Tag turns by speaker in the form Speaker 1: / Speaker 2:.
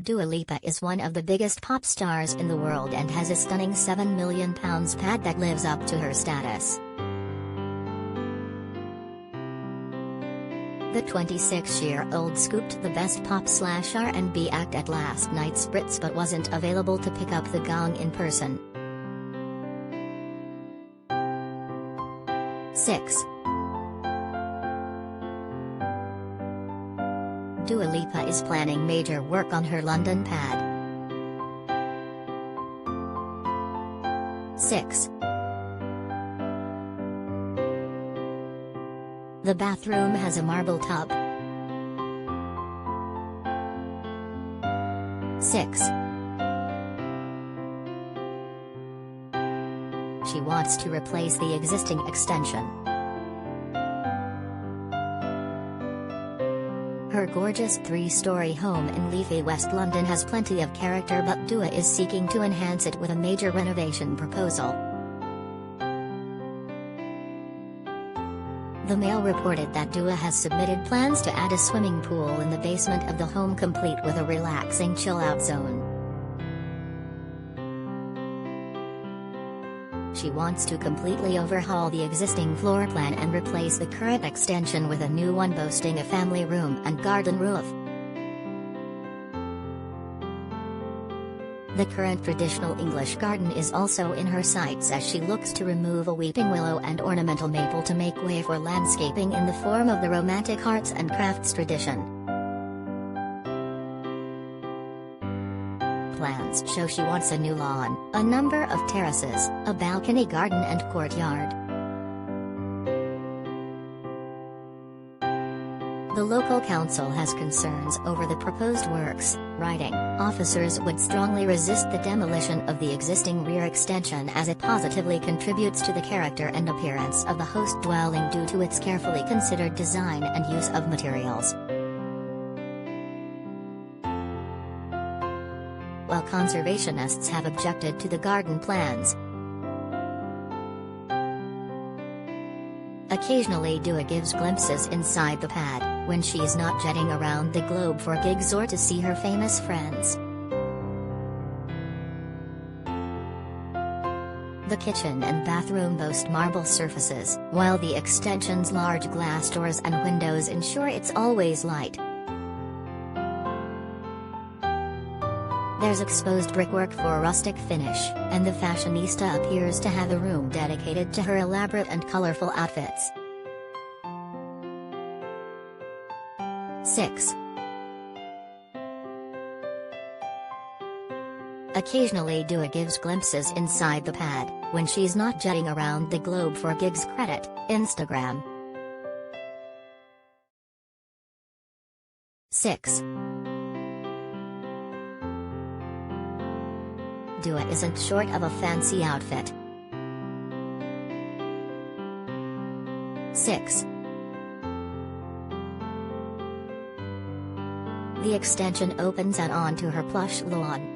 Speaker 1: Dua Lipa is one of the biggest pop stars in the world and has a stunning £7 million pad that lives up to her status. The 26-year-old scooped the best pop/R&B act at last night's Brits but wasn't available to pick up the gong in person. 6. Dua Lipa is planning major work on her London pad. 6. The bathroom has a marble tub. 6. She wants to replace the existing extension. Her gorgeous three-storey home in leafy West London has plenty of character, but Dua is seeking to enhance it with a major renovation proposal. The Mail reported that Dua has submitted plans to add a swimming pool in the basement of the home, complete with a relaxing chill-out zone. She wants to completely overhaul the existing floor plan and replace the current extension with a new one boasting a family room and garden roof. The current traditional English garden is also in her sights as she looks to remove a weeping willow and ornamental maple to make way for landscaping in the form of the Romantic arts and crafts tradition. Plans show she wants a new lawn, a number of terraces, a balcony garden and courtyard. The local council has concerns over the proposed works, writing, "Officers would strongly resist the demolition of the existing rear extension as it positively contributes to the character and appearance of the host dwelling due to its carefully considered design and use of materials." While conservationists have objected to the garden plans. Occasionally Dua gives glimpses inside the pad, when she's not jetting around the globe for gigs or to see her famous friends. The kitchen and bathroom boast marble surfaces, while the extension's large glass doors and windows ensure it's always light. There's exposed brickwork for a rustic finish, and the fashionista appears to have a room dedicated to her elaborate and colorful outfits. 6. Occasionally Dua gives glimpses inside the pad, when she's not jetting around the globe for gigs. Credit, Instagram. 6. Dua isn't short of a fancy outfit. 6. The extension opens out onto her plush lawn.